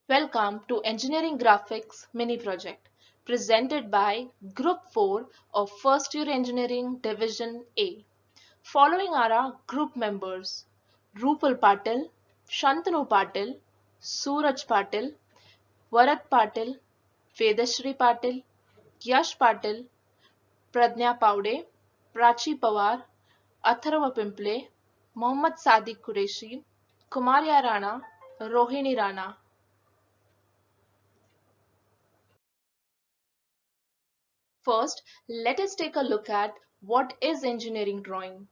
Welcome to Engineering Graphics mini project presented by Group 4 of First Year Engineering Division A. Following are our group members Rupal Patil, Shantanu Patil, Suraj Patil, Varat Patil, Vedashri Patil, Yash Patil, Pradnya Paude, Prachi Pawar, Atharva Pimple, Mohammad Sadiq Qureshi, Kumaria Rana, Rohini Rana. First, let us take a look at what is engineering drawing.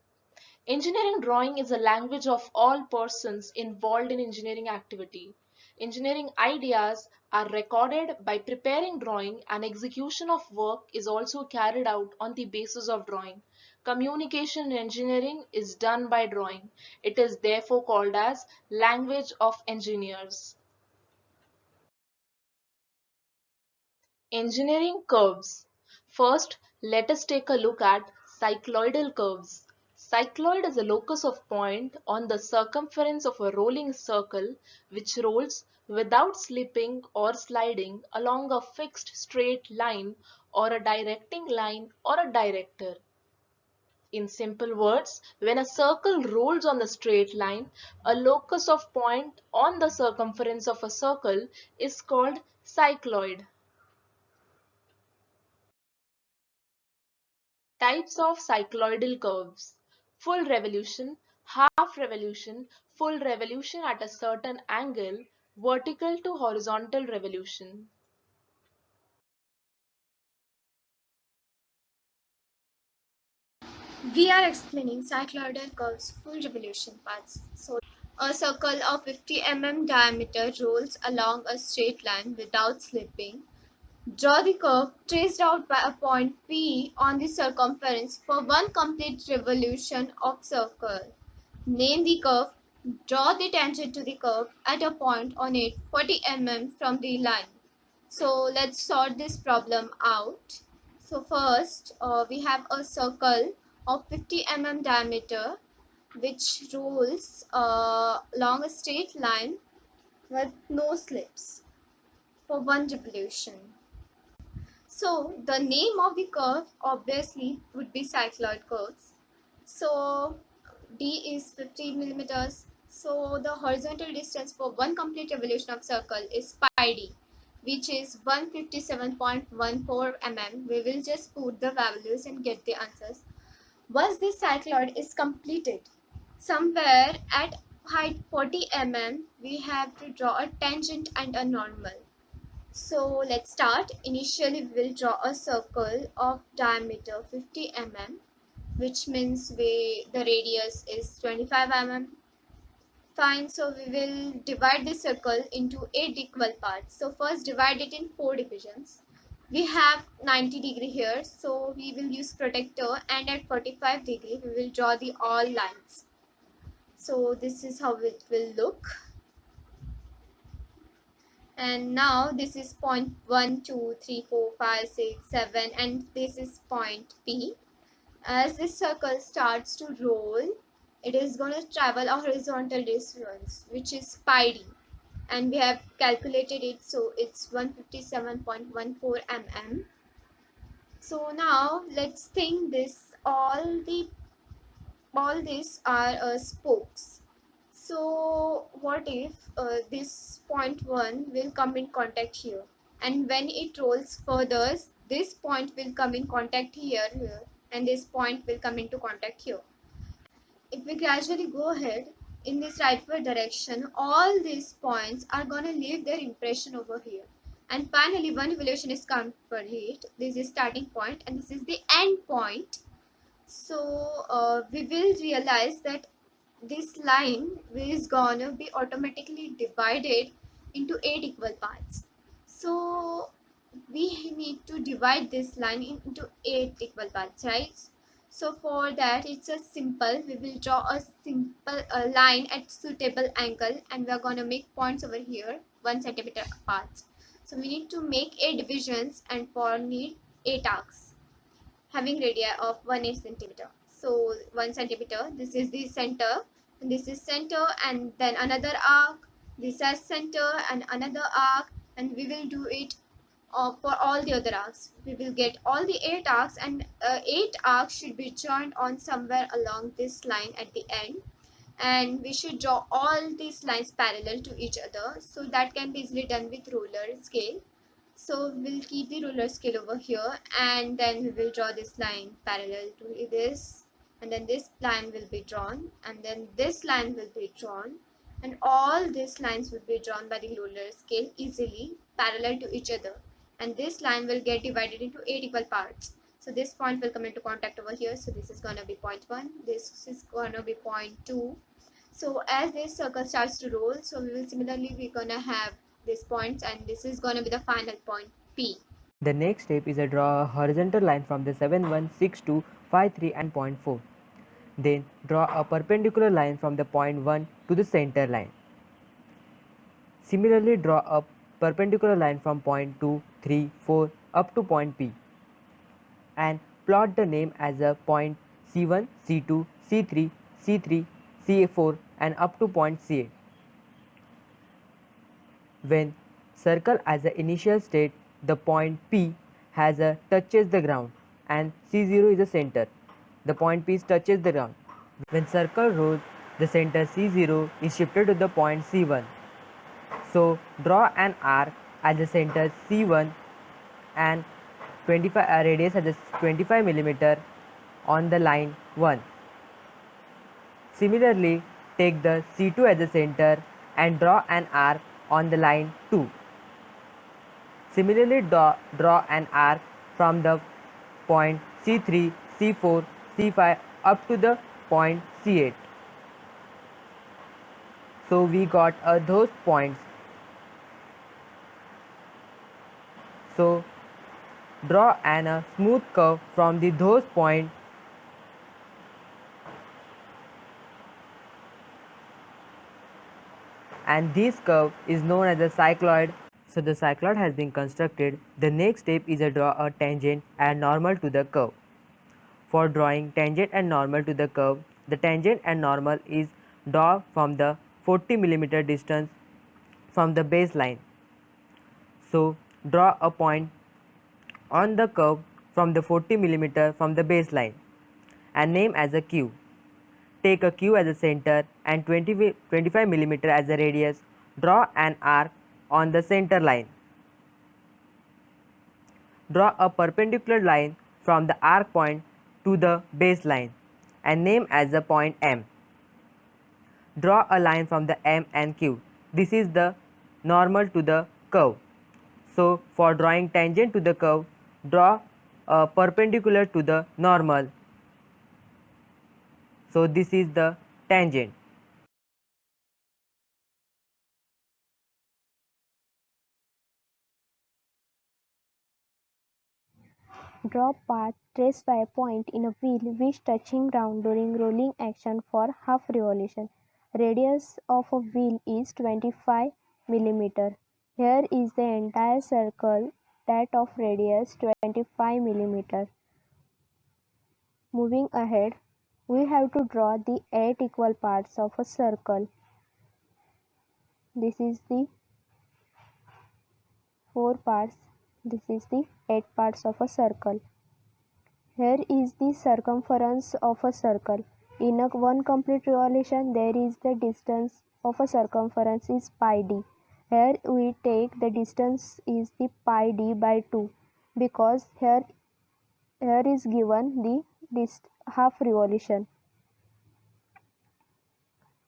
Engineering drawing is a language of all persons involved in engineering activity. Engineering ideas are recorded by preparing drawing and execution of work is also carried out on the basis of drawing. Communication in engineering is done by drawing. It is therefore called as language of engineers. Engineering curves. First, let us take a look at cycloidal curves. Cycloid is a locus of point on the circumference of a rolling circle which rolls without slipping or sliding along a fixed straight line or a directing line or a director. In simple words, when a circle rolls on the straight line, a locus of point on the circumference of a circle is called cycloid. Types of cycloidal curves: full revolution, half revolution, full revolution at a certain angle, vertical to horizontal revolution. We are explaining cycloidal curves full revolution paths. So a circle of 50 mm diameter rolls along a straight line without slipping. Draw the curve traced out by a point P on the circumference for one complete revolution of circle. Name the curve. Draw the tangent to the curve at a point on it 40 mm from the line. So let's sort this problem out. So first we have a circle of 50 mm diameter which rolls along a straight line with no slips for one revolution. So the name of the curve obviously would be cycloid curves. So D is 50 millimeters. So the horizontal distance for one complete revolution of circle is pi d, which is 157.14 mm. We will just put the values and get the answers. Once this cycloid is completed, somewhere at height 40 mm, we have to draw a tangent and a normal. So let's start. Initially, we will draw a circle of diameter 50 mm, which means the radius is 25 mm. Fine, so we will divide the circle into 8 equal parts. So first divide it in 4 divisions. We have 90-degree here, so we will use protractor, and at 45-degree we will draw the all lines. So this is how it will look. And now this is point 1, 2, 3, 4, 5, 6, 7, and this is point P. As this circle starts to roll, it is going to travel a horizontal distance which is pi d, and we have calculated it, so it's 157.14 mm. So now let's think this all these are spokes. So what if this point 1 will come in contact here, and when it rolls further, this point will come in contact here, and this point will come into contact here. If we gradually go ahead in this rightward direction, all these points are going to leave their impression over here. And finally, one evolution is complete. This is starting point and this is the end point. So we will realize that this line is gonna be automatically divided into 8 equal parts. So we need to divide this line into 8 equal parts, right? So for that, it's a simple, we will draw a simple line at suitable angle, and we are going to make points over here 1 centimeter apart. So we need to make 8 divisions, and for need 8 arcs having radii of 1 centimeter. So 1 centimeter, this is the center, and this is center, and then another arc, this as center and another arc, and we will do it for all the other arcs. We will get all the 8 arcs, and 8 arcs should be joined on somewhere along this line at the end, and we should draw all these lines parallel to each other, so that can be easily done with ruler scale. So we'll keep the ruler scale over here, and then we will draw this line parallel to this, and then this line will be drawn, and then this line will be drawn, and all these lines will be drawn by the ruler scale easily parallel to each other, and this line will get divided into 8 equal parts. So this point will come into contact over here, so this is gonna be point 1, this is gonna be point 2. So as this circle starts to roll, so we will similarly we're gonna have these points, and this is gonna be the final point P. The next step is to draw a horizontal line from the 7, 1, 6, 2, 5, 3 and point 4. Then draw a perpendicular line from the point 1 to the center line. Similarly, draw a perpendicular line from point 2, 3, 4 up to point P and plot the name as a point C1, C2, C3, C3, C4 and up to point C8. When circle as the initial state, the point P has a touches the ground and C0 is the center. The point P touches the ground. When circle rolls, the center C0 is shifted to the point C1. So draw an arc at the center C1 and 25 radius at the 25 mm on the line 1. Similarly, take the C2 as the center and draw an arc on the line 2. Similarly, draw an arc from the point C3, C4, C5 up to the point C8. So we got those points. So draw a smooth curve from those points and this curve is known as the cycloid. So the cycloid has been constructed. The next step is to draw a tangent and normal to the curve. For drawing tangent and normal to the curve, the tangent and normal is drawn from the 40 mm distance from the baseline. So draw a point on the curve from the 40 mm from the baseline and name as a Q. Take a Q as a center and 25 mm as a radius. Draw an arc on the center line. Draw a perpendicular line from the arc point to the baseline and name as the point M. Draw a line from the M and Q. This is the normal to the curve. So for drawing tangent to the curve, draw a perpendicular to the normal. So this is the tangent. Draw path traced by a point in a wheel which touching ground during rolling action for half revolution. Radius of a wheel is 25 mm. Here is the entire circle that of radius 25 mm. Moving ahead, we have to draw the 8 equal parts of a circle. This is the 4 parts. This is the 8 parts of a circle. Here is the circumference of a circle. In one complete revolution, there is the distance of a circumference is pi d. Here we take the distance is the pi d by 2 because here is given the half revolution.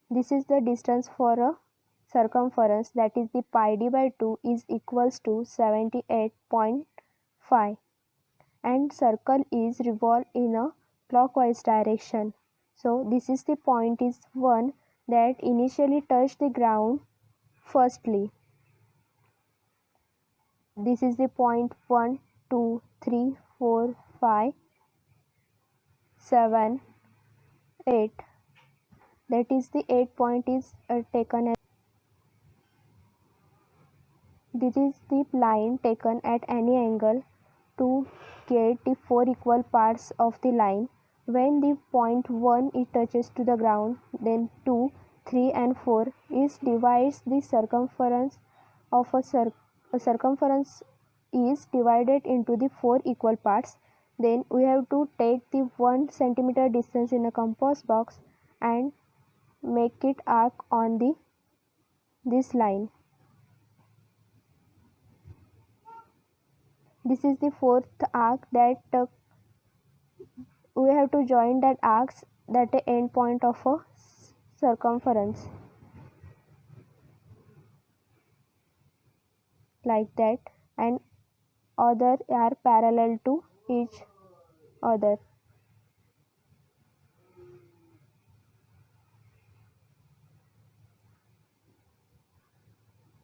This is the distance for a circumference, that is the pi d by 2 is equals to 78.5. And circle is revolve in a clockwise direction. So this is the point is 1 that initially touched the ground firstly. This is the point 1, 2, 3, 4, 5, 7, 8. That is the 8 point is taken as. This is the line taken at any angle to get the 4 equal parts of the line. When the point 1 it touches to the ground, then 2 3 and 4 is divides the circumference of a circumference is divided into the 4 equal parts. Then we have to take the 1 centimeter distance in a compass box and make it arc on this line. This is the fourth arc that we have to join that arcs that the end point of a circumference, like that, and other are parallel to each other.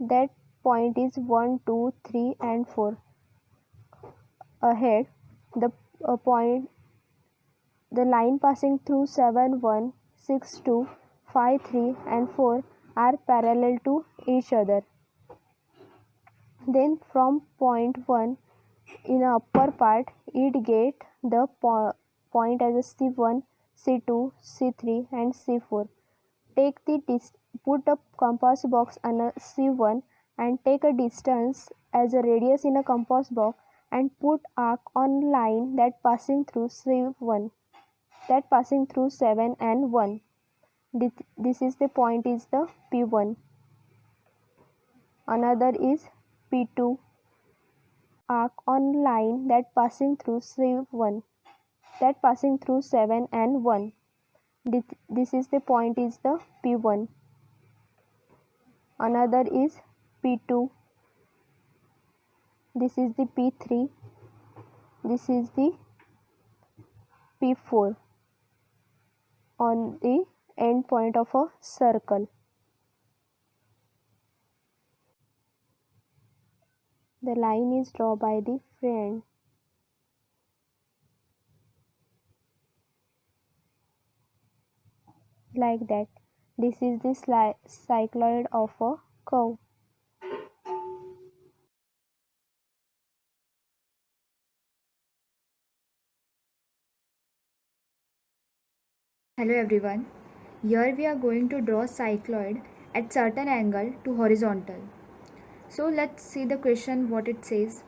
That point is 1, 2, 3 and 4. Ahead, the line passing through 7, 1, 6, 2, 5, 3 and 4 are parallel to each other. Then from point 1 in the upper part, it get the point as a C1, C2, C3 and C4. Take put a compass box on a C1 and take a distance as a radius in a compass box and put arc on line that passing through C1, that passing through 7 and 1. This is the point is the P1. Another is P2, arc on line that passing through C1, that passing through 7 and 1. This is the point is the P1. Another is P2. This is the P3. This is the P4 on the end point of a circle. The line is drawn by the friend. Like that. This is the cycloid of a curve. Hello everyone, here we are going to draw cycloid at certain angle to horizontal. So let's see the question what it says.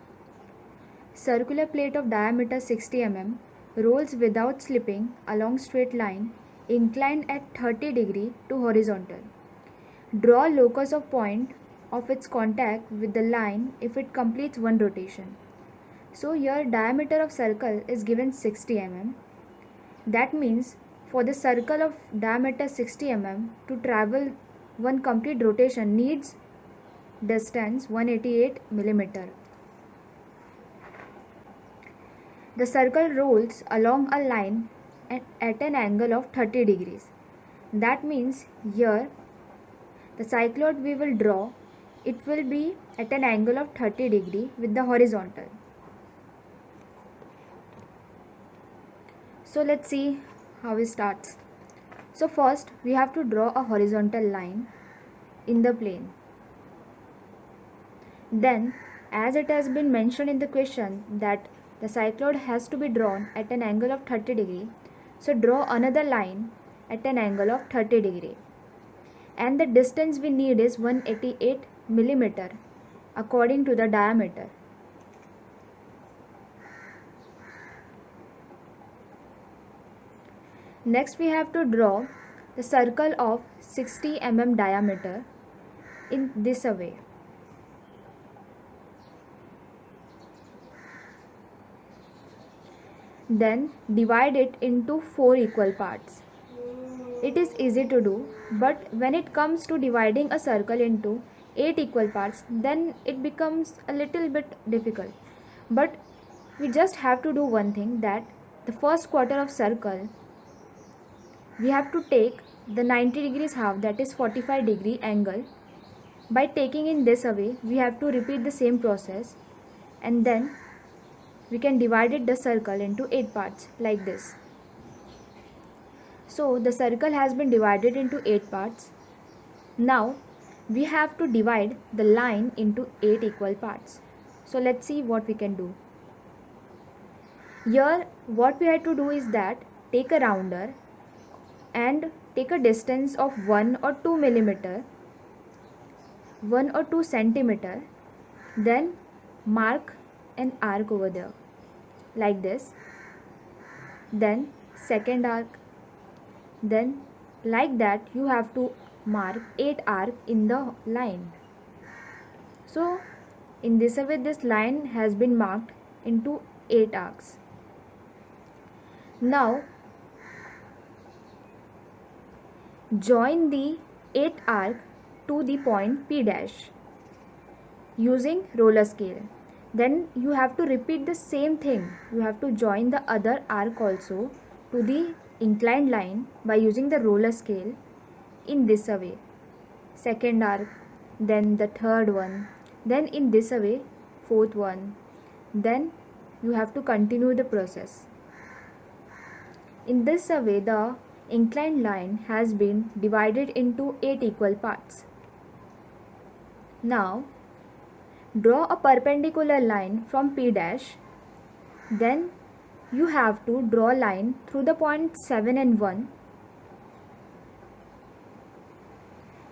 Circular plate of diameter 60 mm rolls without slipping along straight line inclined at 30 degree to horizontal. Draw locus of point of its contact with the line if it completes one rotation. So here diameter of circle is given 60 mm. That means for the circle of diameter 60 mm to travel one complete rotation needs distance 188 mm. The circle rolls along a line at an angle of 30 degrees. That means here the cycloid we will draw, it will be at an angle of 30 degree with the horizontal. So let's see how it starts. So first we have to draw a horizontal line in the plane. Then, as it has been mentioned in the question that the cycloid has to be drawn at an angle of 30 degree, so draw another line at an angle of 30 degree. And the distance we need is 188 millimeter according to the diameter. Next we have to draw the circle of 60 mm diameter in this way. Then divide it into 4 equal parts. It is easy to do, but when it comes to dividing a circle into 8 equal parts, then it becomes a little bit difficult. But we just have to do one thing, that the first quarter of circle we have to take the 90 degrees half, that is 45 degree angle. By taking in this away, we have to repeat the same process, and then we can divide the circle into 8 parts like this. So the circle has been divided into 8 parts. Now we have to divide the line into 8 equal parts. So let's see what we can do. Here what we have to do is that take a rounder and take a distance of 1 or 2 millimeter, 1 or 2 centimeter, then mark an arc over there like this, then second arc, then like that you have to mark 8 arc in the line. So in this way this line has been marked into 8 arcs. Now join the 8 arc to the point P dash using roller scale. Then you have to repeat the same thing. You have to join the other arc also to the inclined line by using the roller scale in this way. Second arc, then the third one, then in this way fourth one. Then you have to continue the process. In this way the inclined line has been divided into 8 equal parts. Now draw a perpendicular line from P dash. Then you have to draw a line through the point 7 and 1,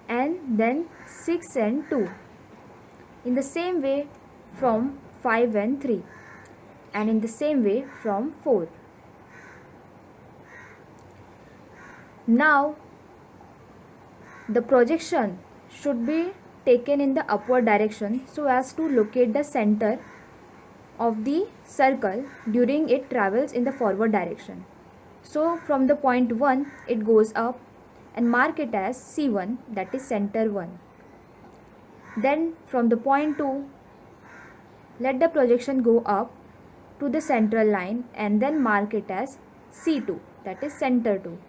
and then 6 and 2. In the same way from 5 and 3, and in the same way from 4. Now the projection should be taken in the upward direction so as to locate the center of the circle during it travels in the forward direction. So from the point 1 it goes up and mark it as C1, that is center 1. Then from the point 2 let the projection go up to the central line and then mark it as C2, that is center 2.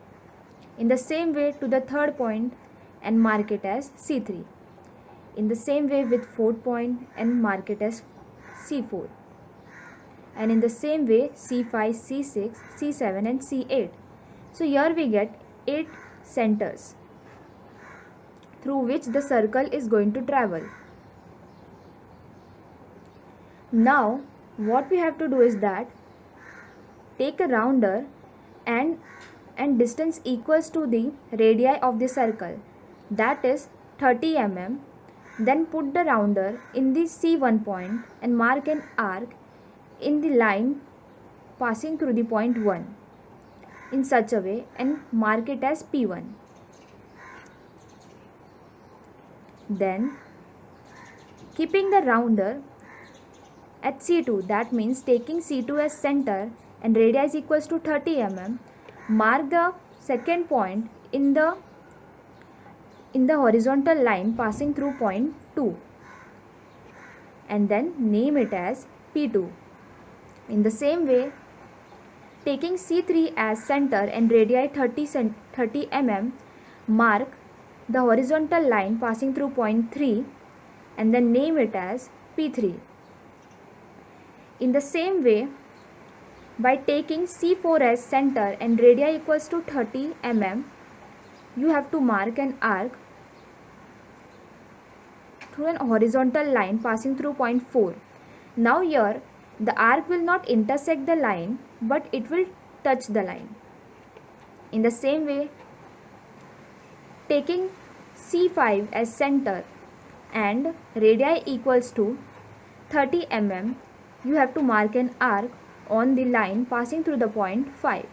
In the same way to the third point and mark it as C3. In the same way with fourth point and mark it as C4. And in the same way C5, C6, C7 and C8. So here we get 8 centers through which the circle is going to travel. Now what we have to do is that take a rounder and distance equals to the radii of the circle, that is 30 mm. Then put the rounder in the C1 point and mark an arc in the line passing through the point 1 in such a way and mark it as P1. Then keeping the rounder at C2, that means taking C2 as center and radius equals to 30 mm, mark the second point in the horizontal line passing through point 2 and then name it as P2. In the same way, taking C3 as center and radii 30 mm, mark the horizontal line passing through point 3 and then name it as P3. In the same way, by taking C4 as center and radii equals to 30 mm, you have to mark an arc through an horizontal line passing through point 4. Now here the arc will not intersect the line but it will touch the line. In the same way, taking C5 as center and radii equals to 30 mm, you have to mark an arc on the line passing through the point 5.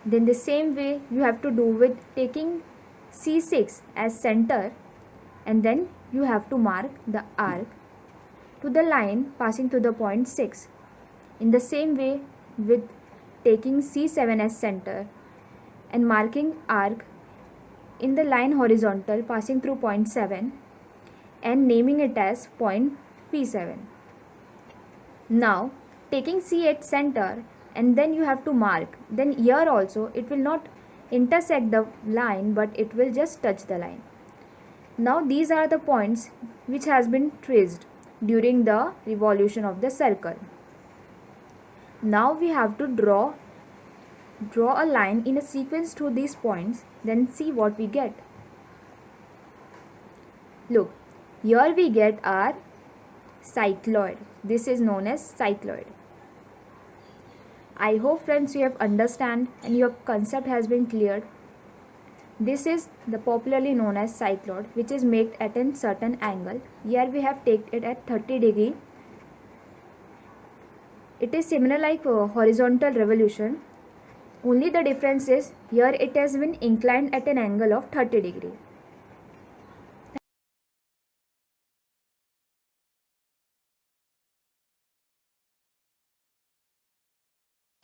Then the same way you have to do with taking C6 as center and then you have to mark the arc to the line passing through the point 6. In the same way with taking C7 as center and marking arc in the line horizontal passing through point 7 and naming it as point P7. Now taking C8 center and then you have to mark, then here also it will not intersect the line but it will just touch the line. Now these are the points which has been traced during the revolution of the circle. Now we have to draw a line in a sequence to these points, then see what we get. Look, here we get our cycloid. This is known as cycloid. I hope friends you have understand and your concept has been cleared. This is the popularly known as cycloid, which is made at a certain angle. Here we have taken it at 30 degree. It is similar like horizontal revolution. Only the difference is here it has been inclined at an angle of 30 degree.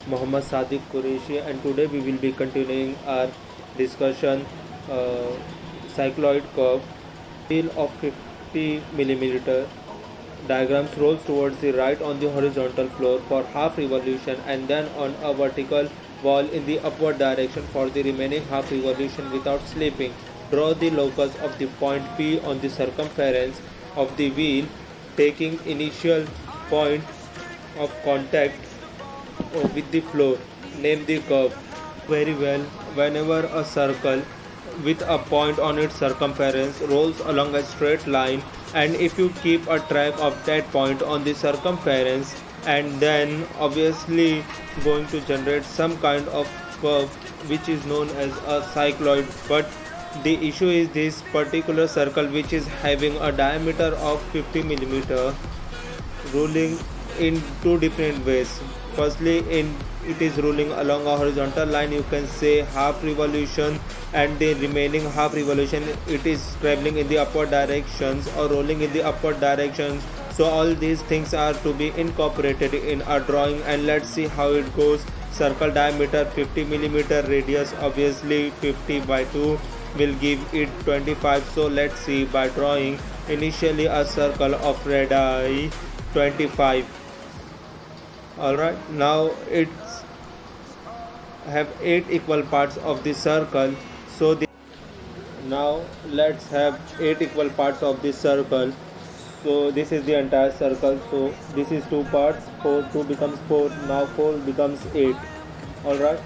Mohammad Sadiq Qureshi, and today we will be continuing our discussion cycloid curve wheel of 50 millimeter diagrams rolls towards the right on the horizontal floor for half revolution and then on a vertical wall in the upward direction for the remaining half revolution without slipping. Draw the locus of the point P on the circumference of the wheel, taking initial point of contact with the floor. Name the curve. Very well. Whenever a circle with a point on its circumference rolls along a straight line, and if you keep a track of that point on the circumference, and then obviously going to generate some kind of curve which is known as a cycloid. But the issue is this particular circle which is having a diameter of 50 millimeter ruling in two different ways. Firstly, in it is ruling along a horizontal line, you can say half revolution, and the remaining half revolution it is traveling in the upward directions or rolling in the upward directions. So all these things are to be incorporated in our drawing, and let's see how it goes. Circle diameter 50 millimeter, radius obviously 50 by 2 will give it 25. So let's see by drawing initially a circle of radii 25. Alright, now it's have 8 equal parts of the circle. So now let's have 8 equal parts of this circle. So this is the entire circle. So this is 2 parts. 2 becomes 4. Now 4 becomes 8. Alright,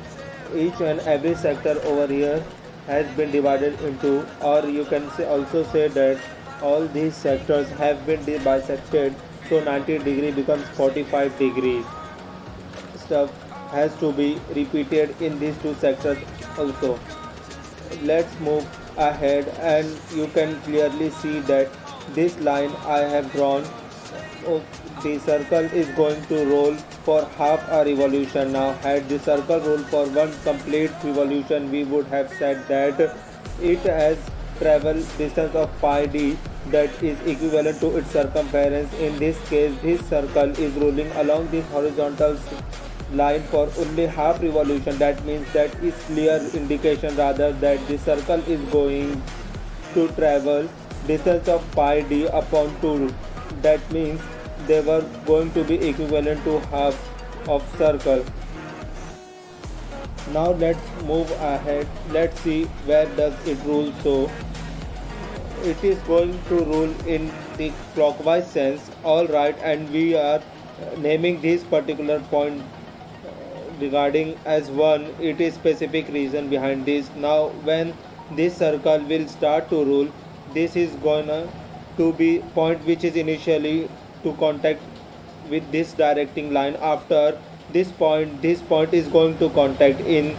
each and every sector over here has been divided into, or you can also say that all these sectors have been bisected. So 90 degree becomes 45 degrees. Stuff has to be repeated in these two sectors also. Let's move ahead, and you can clearly see that this line I have drawn, the circle is going to roll for half a revolution. Now had the circle rolled for one complete revolution, we would have said that it has traveled distance of pi d, that is equivalent to its circumference. In this case, this circle is rolling along this horizontal line for only half revolution. That means that is clear indication rather that the circle is going to travel distance of pi d upon 2. That means they were going to be equivalent to half of circle. Now let's move ahead. Let's see where does it rule. So it is going to rule in the clockwise sense. Alright, and we are naming this particular point regarding as 1. It is specific reason behind this. Now when this circle will start to rule, this is gonna to be point which is initially to contact with this directing line. After this point is going to contact in.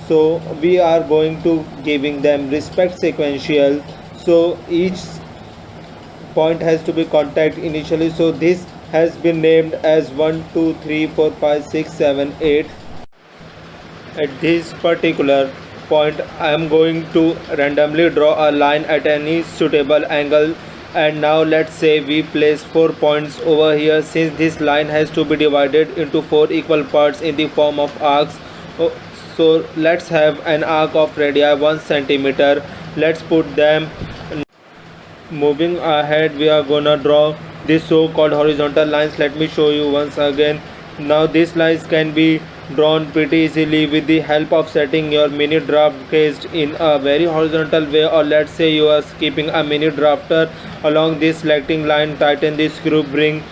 So we are going to giving them respect sequential. So each point has to be contact initially. So this has been named as 1, 2, 3, 4, 5, 6, 7, 8. At this particular point, I am going to randomly draw a line at any suitable angle, and now let's say we place 4 points over here. Since this line has to be divided into 4 equal parts in the form of arcs, so let's have an arc of radii 1 centimeter. Let's put them. Moving ahead, we are gonna draw this so-called horizontal lines. Let me show you once again. Now these lines can be drawn pretty easily with the help of setting your mini draft case in a very horizontal way, or let's say you are keeping a mini drafter along this selecting line. Tighten this screw, bring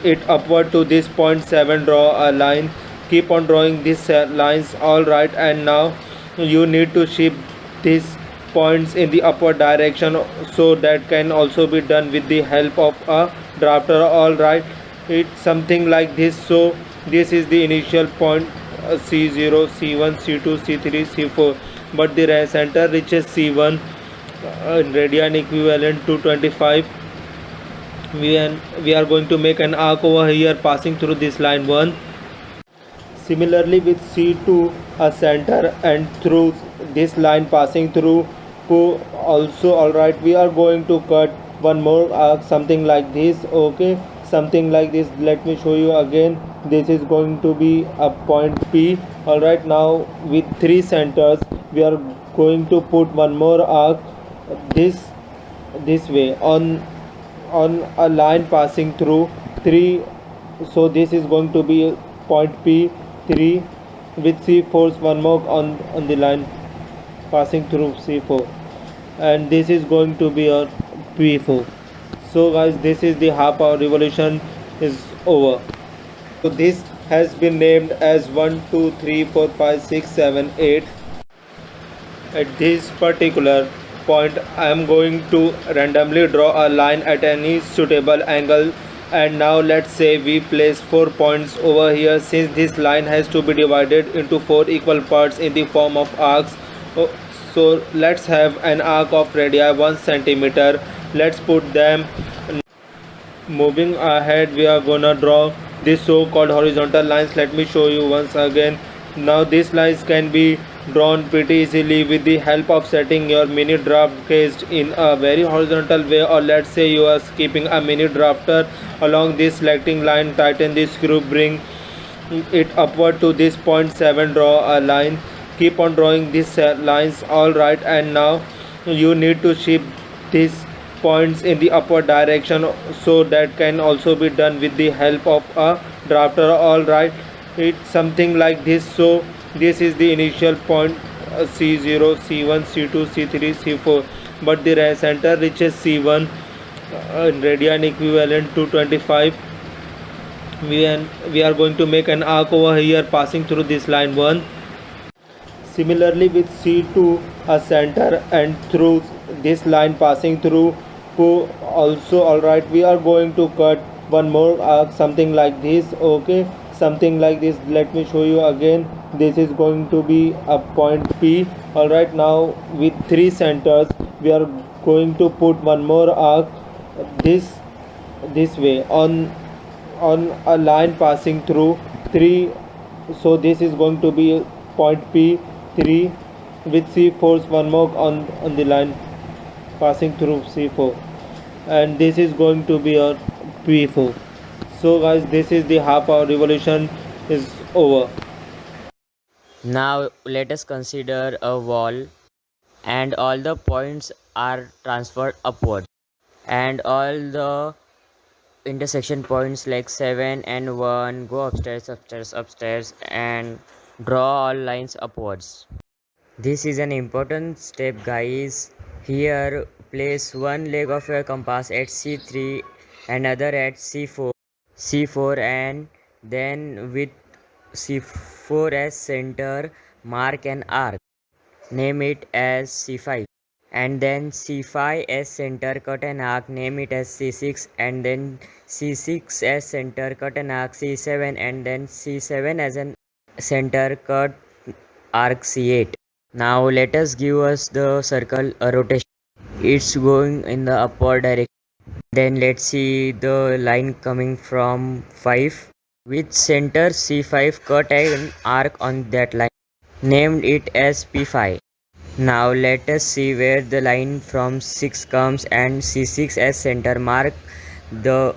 it upward to this point 7, draw a line, keep on drawing these lines. Alright, and now you need to shift these points in the upward direction, so that can also be done with the help of a drafter. Alright, it's something like this. So this is the initial point C0, C1, C2, C3, C4. but the center reaches C1 in radian equivalent to 25. We are going to make an arc over here passing through this line 1. Similarly with C2 a center and through this line passing through also. Alright, we are going to cut one more arc something like this. Okay, something like this. Let me show you again. This is going to be a point P. Alright, now with 3 centers we are going to put one more arc this way on a line passing through 3. So this is going to be point P3 with C4 one more on the line passing through C4, and this is going to be a P4. So guys, this is the half hour revolution is over. So this has been named as 1 2 3 4 5 6 7 8. At this particular point I am going to randomly draw a line at any suitable angle, and now let's say we place 4 points over here. Since this line has to be divided into 4 equal parts in the form of arcs, so let's have an arc of radii 1 centimeter. Let's put them. Moving ahead, we are gonna draw these so-called horizontal lines. Let me show you once again. Now these lines can be drawn pretty easily with the help of setting your mini draft case in a very horizontal way, or let's say you are keeping a mini drafter along this selecting line. Tighten the screw, bring it upward to this point 7, draw a line, keep on drawing these lines. Alright, and now you need to shift these points in the upward direction, so that can also be done with the help of a drafter. Alright, it's something like this. So this is the initial point C0, C1, C2, C3, C4, but the center reaches C1 in radian equivalent to 25. We are going to make an arc over here passing through this line 1. Similarly with C2 a center and through this line passing through also. Alright, we are going to cut one more arc something like this. Okay, something like this. Let me show you again. This is going to be a point P. Alright, now with 3 centers we are going to put one more arc this way on a line passing through 3. So this is going to be point P3 with C4 one more on the line passing through C4, and this is going to be a P4. So guys, this is the half hour revolution is over. Now let us consider a wall, and all the points are transferred upward, and all the intersection points like 7 and 1 go upstairs and draw all lines upwards. This is an important step, guys. Here place one leg of your compass at C3, another at C4, and then with C4 as center mark an arc, name it as C5, and then C5 as center cut an arc, name it as C6, and then C6 as center cut an arc C7, and then C7 as an center cut arc C8. Now let us give us the circle a rotation. It's going in the upward direction. Then let's see the line coming from 5. With center C5, cut an arc on that line. Named it as P5. Now let us see where the line from 6 comes, and C6 as center mark the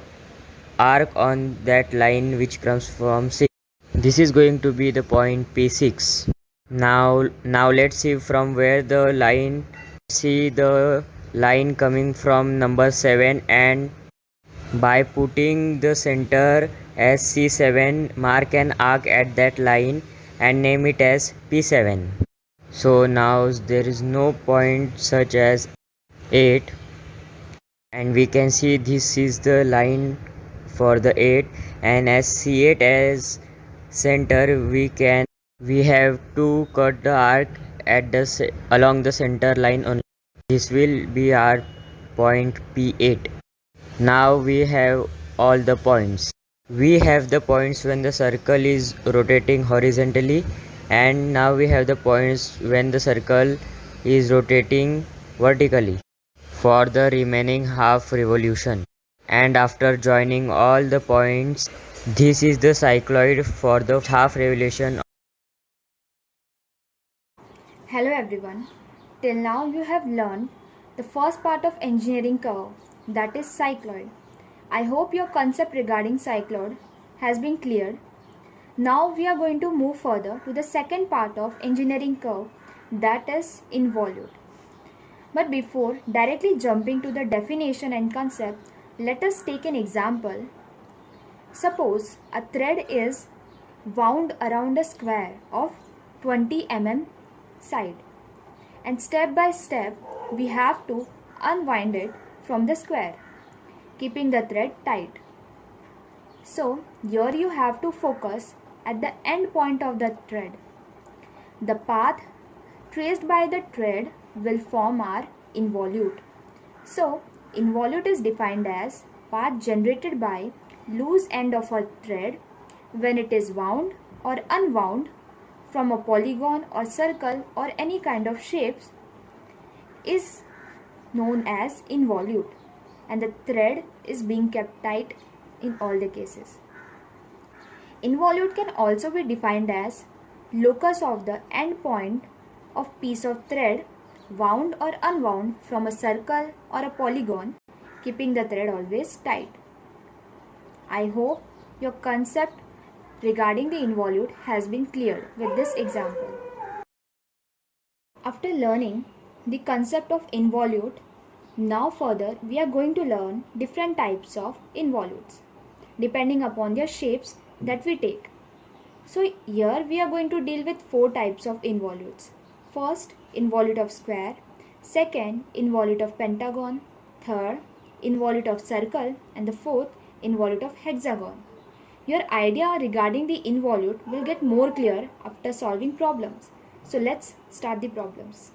arc on that line which comes from 6. This is going to be the point P6. Now let's see from where the line coming from number 7, and by putting the center as C7 mark an arc at that line and name it as P7. So now there is no point such as 8, and we can see this is the line for the 8, and as C8 as center we have to cut the arc at along the center line only. This will be our point P8. Now we have all the points. We have the points when the circle is rotating horizontally, and now we have the points when the circle is rotating vertically for the remaining half revolution. And after joining all the points, this is the cycloid for the half revolution. Hello everyone. Till now you have learned the first part of engineering curve, that is cycloid. I hope your concept regarding cycloid has been cleared. Now we are going to move further to the second part of engineering curve, that is involute. But before directly jumping to the definition and concept, let us take an example. Suppose a thread is wound around a square of 20 mm side, and step by step we have to unwind it from the square, keeping the thread tight. So here you have to focus at the end point of the thread. The path traced by the thread will form our involute. So involute is defined as path generated by loose end of a thread when it is wound or unwound from a polygon or circle or any kind of shapes is known as involute, and the thread is being kept tight in all the cases. Involute can also be defined as locus of the end point of piece of thread wound or unwound from a circle or a polygon, keeping the thread always tight. I hope your concept regarding the involute has been cleared with this example. After learning the concept of involute, now further we are going to learn different types of involutes depending upon their shapes that we take. So here we are going to deal with 4 types of involutes. First, involute of square. Second, involute of pentagon. Third, involute of circle. And the fourth, involute of hexagon. Your idea regarding the involute will get more clear after solving problems. So let's start the problems.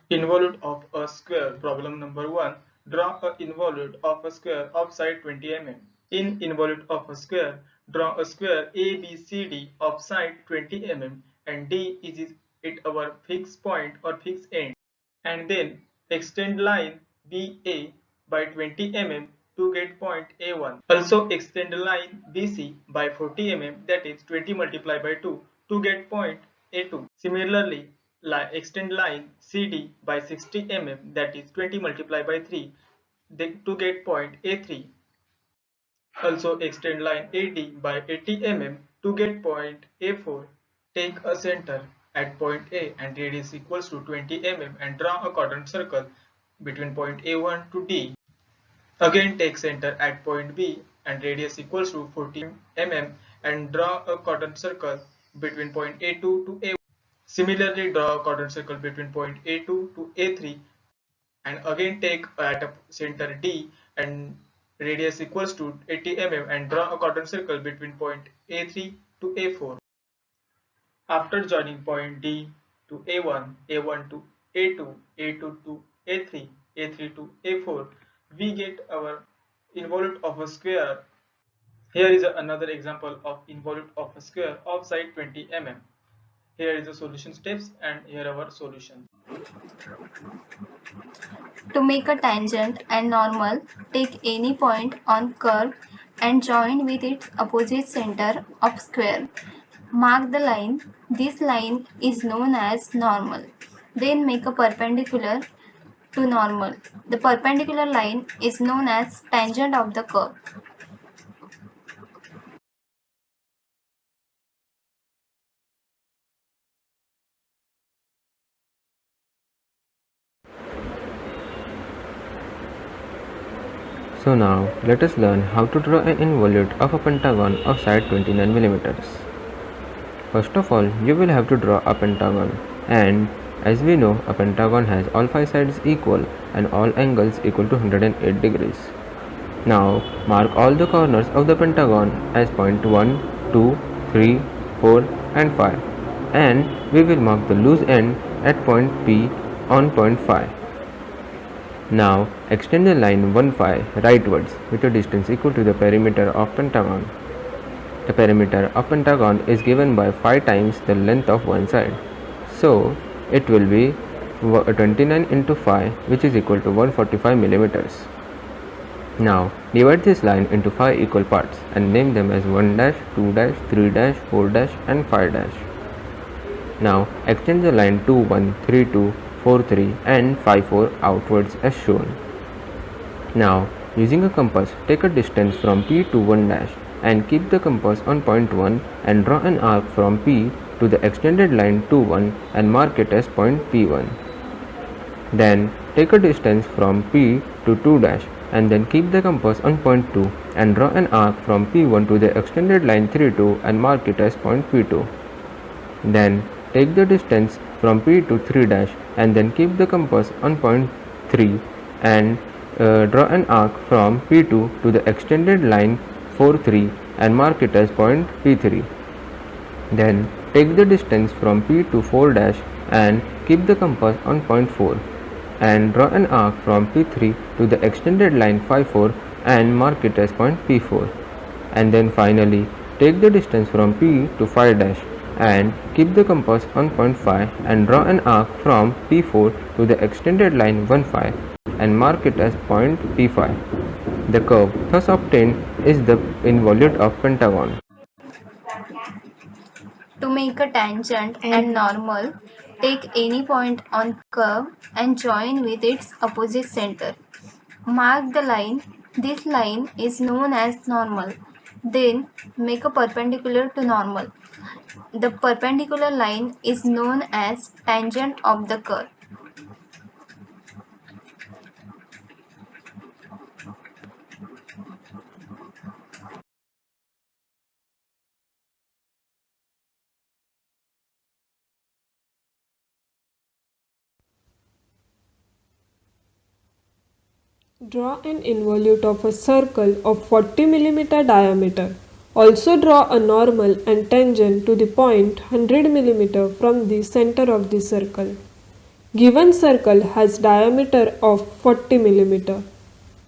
Involute of a square. Problem number 1. Draw a involute of a square of side 20 mm. In involute of a square, draw a square ABCD of side 20 mm and D is it our fixed point or fixed end, and then extend line BA by 20 mm to get point A1. Also extend line BC by 40 mm, that is 20 multiplied by 2, to get point A2. Similarly, extend line CD by 60 mm, that is 20 multiplied by 3, to get point A3. Also extend line AD by 80 mm to get point A4. Take a center at point A and radius equals to 20 mm and draw a quadrant circle between point A1 to D. Again take center at point B and radius equals to 40 mm and draw a quadrant circle between point A2 to A1. Similarly, draw a quadrant circle between point A2 to A3 and again take at a center D and radius equals to 80 mm and draw a quadrant circle between point A3 to A4. After joining point D to A1, A1 to A2, A2 to A3, A3 to A4, we get our involute of a square. Here is another example of involute of a square of side 20 mm. Here is the solution steps and here our solution. To make a tangent and normal, take any point on curve and join with its opposite center of square. Mark the line. This line is known as normal. Then make a perpendicular to normal. The perpendicular line is known as tangent of the curve. So now let us learn how to draw an involute of a pentagon of side 29 mm. First of all, you will have to draw a pentagon, and as we know, a pentagon has all 5 sides equal and all angles equal to 108 degrees. Now mark all the corners of the pentagon as point 1, 2, 3, 4 and 5, and we will mark the loose end at point P on point 5. Now extend the line 1 phi rightwards with a distance equal to the perimeter of pentagon. The perimeter of pentagon is given by 5 times the length of one side. So it will be 29 into 5, which is equal to 145 millimeters. Now divide this line into 5 equal parts and name them as 1 dash, 2 dash, 3 dash, 4 dash and 5 dash. Now extend the line 2 1, 3 2, 4 3 and 5 4 outwards as shown. Now using a compass, take a distance from P to 1 dash and keep the compass on point 1 and draw an arc from P to the extended line 2 1 and mark it as point P1. Then take a distance from P to 2 dash and then keep the compass on point 2 and draw an arc from P1 to the extended line 3 2 and mark it as point P2. Then take the distance from P to 3 dash and then keep the compass on point 3 and draw an arc from P2 to the extended line 4 3 and mark it as point P3. Then take the distance from P to 4 dash and keep the compass on point 4 and draw an arc from P3 to the extended line 5 4 and mark it as point P4. And then finally take the distance from P to 5 dash and keep the compass on point 5 and draw an arc from P4 to the extended line 1 5 and mark it as point P5. The curve thus obtained is the involute of pentagon. To make a tangent and normal, take any point on curve and join with its opposite center. Mark the line. This line is known as normal. Then make a perpendicular to normal. The perpendicular line is known as tangent of the curve. Draw an involute of a circle of 40 mm diameter. Also draw a normal and tangent to the point 100 mm from the center of the circle. Given circle has diameter of 40 mm.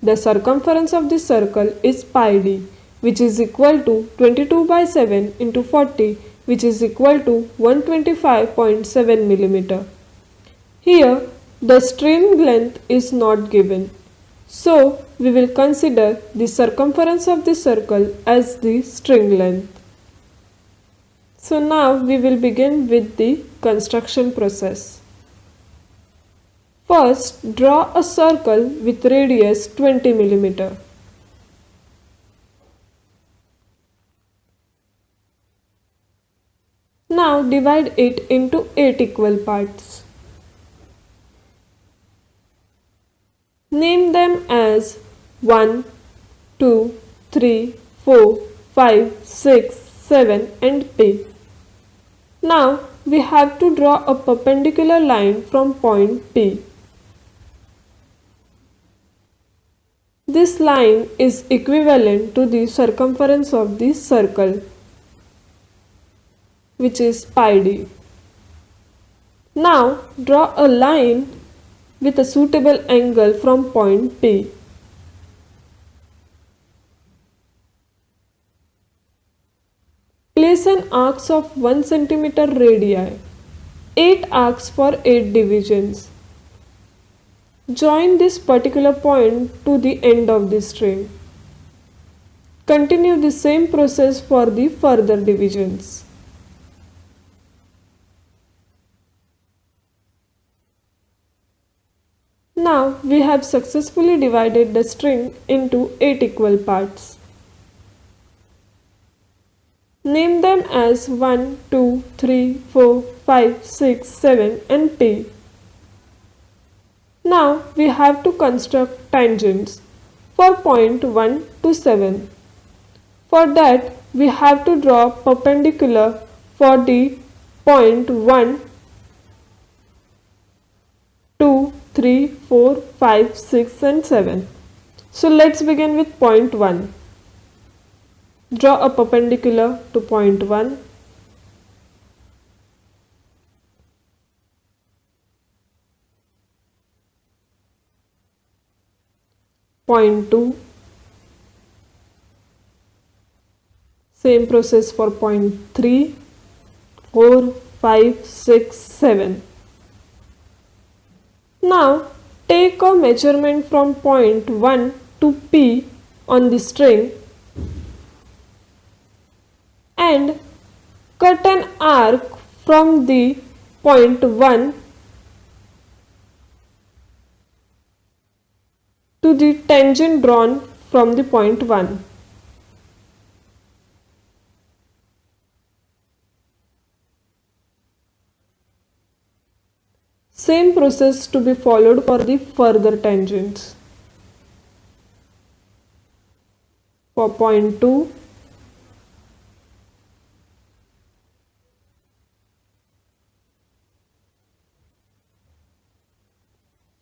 The circumference of the circle is pi d, which is equal to 22 by 7 into 40, which is equal to 125.7 mm. Here the string length is not given. So, we will consider the circumference of the circle as the string length. So now we will begin with the construction process. First, draw a circle with radius 20 mm. Now divide it into 8 equal parts. Name them as 1, 2, 3, 4, 5, 6, 7 and P. Now we have to draw a perpendicular line from point P. This line is equivalent to the circumference of the circle, which is pi d. Now draw a line with a suitable angle from point P. Place an arcs of 1 cm radii, 8 arcs for 8 divisions. Join this particular point to the end of the string. Continue the same process for the further divisions. Now we have successfully divided the string into 8 equal parts. Name them as 1, 2, 3, 4, 5, 6, 7 and P. Now we have to construct tangents for point 1 to 7. For that we have to draw perpendicular for the point 1, 2, 3, 4, 5, 6 and 7. So let's begin with point 1. Draw a perpendicular to point 1. point 2. Same process for point 3, 4, 5, 6, 7. Now take a measurement from point 1 to P on the string and cut an arc from the point 1 to the tangent drawn from the point 1. Same process to be followed for the further tangents. For point 2,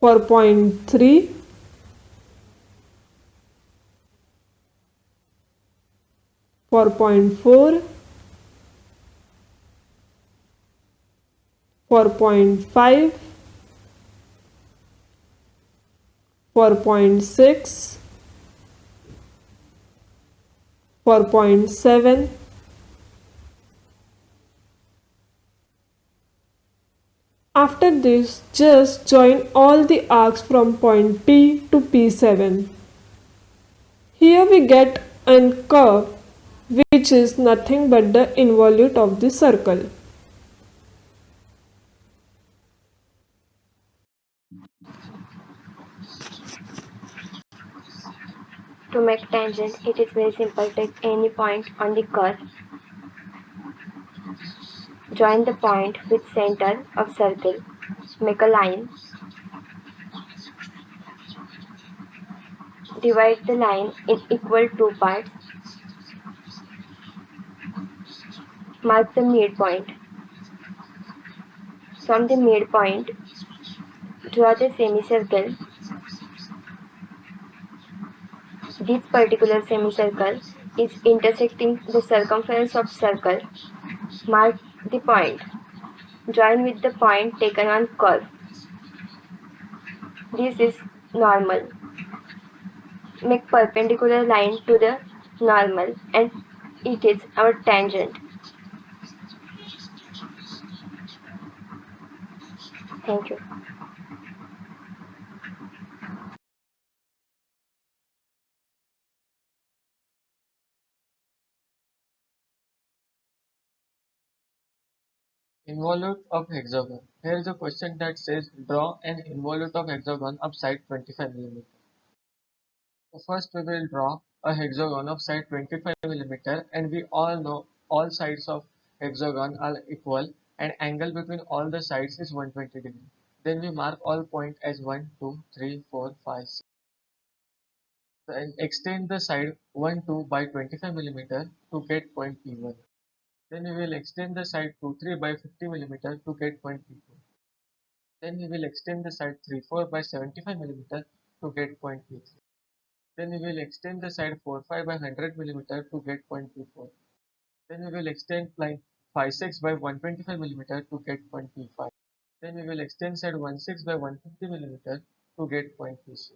for point 3, for point 4, for point 5, for point 6, for point 7, after this, just join all the arcs from point P to P7. Here we get a curve which is nothing but the involute of the circle. To make tangent, it is very simple. Take any point on the curve, join the point with center of circle, make a line, divide the line in equal two parts, mark the midpoint. From the midpoint, draw the semicircle. This particular semicircle is intersecting the circumference of circle. Mark the point. Join with the point taken on curve. This is normal. Make perpendicular line to the normal and it is our tangent. Thank you. Involute of hexagon. Here is a question that says draw an involute of hexagon of side 25 mm. So first we will draw a hexagon of side 25 mm, and we all know all sides of hexagon are equal and angle between all the sides is 120 degree. Then we mark all points as 1, 2, 3, 4, 5, 6. Then extend the side 1, 2 by 25 mm to get point P1. Then we will extend the side 2, 3 by 50 mm to get point P2. Then we will extend the side 3, 4 by 75 mm to get point P3. Then we will extend the side 4, 5 by 100 mm to get point P4. Then we will extend line 5, 6 by 125 mm to get point P5. Then we will extend side 1, 6 by 150 mm to get point P6.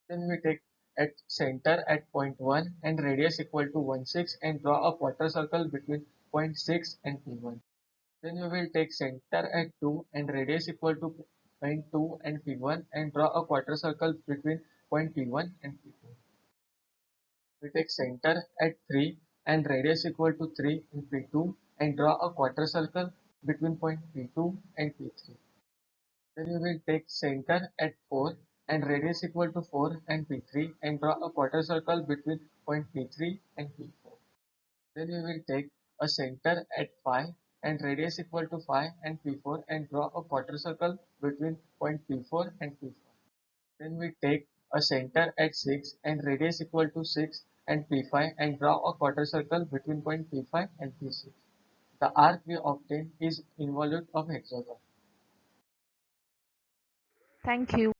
Then we take at center at point 1 and radius equal to 1, 6 and draw a quarter circle between point 6 and P1. Then we will take center at 2 and radius equal to point 2 and P1 and draw a quarter circle between point P1 and P2. We take center at 3 and radius equal to 3 in P2 and draw a quarter circle between point P2 and P3. Then we will take center at 4 and radius equal to 4 and P3 and draw a quarter circle between point P3 and P4. Then we will take a center at 5 and radius equal to 5 and P4 and draw a quarter circle between point P4 and P5. Then we take a center at 6 and radius equal to 6 and P5 and draw a quarter circle between point P5 and P6. The arc we obtain is involute of hexagon. Thank you.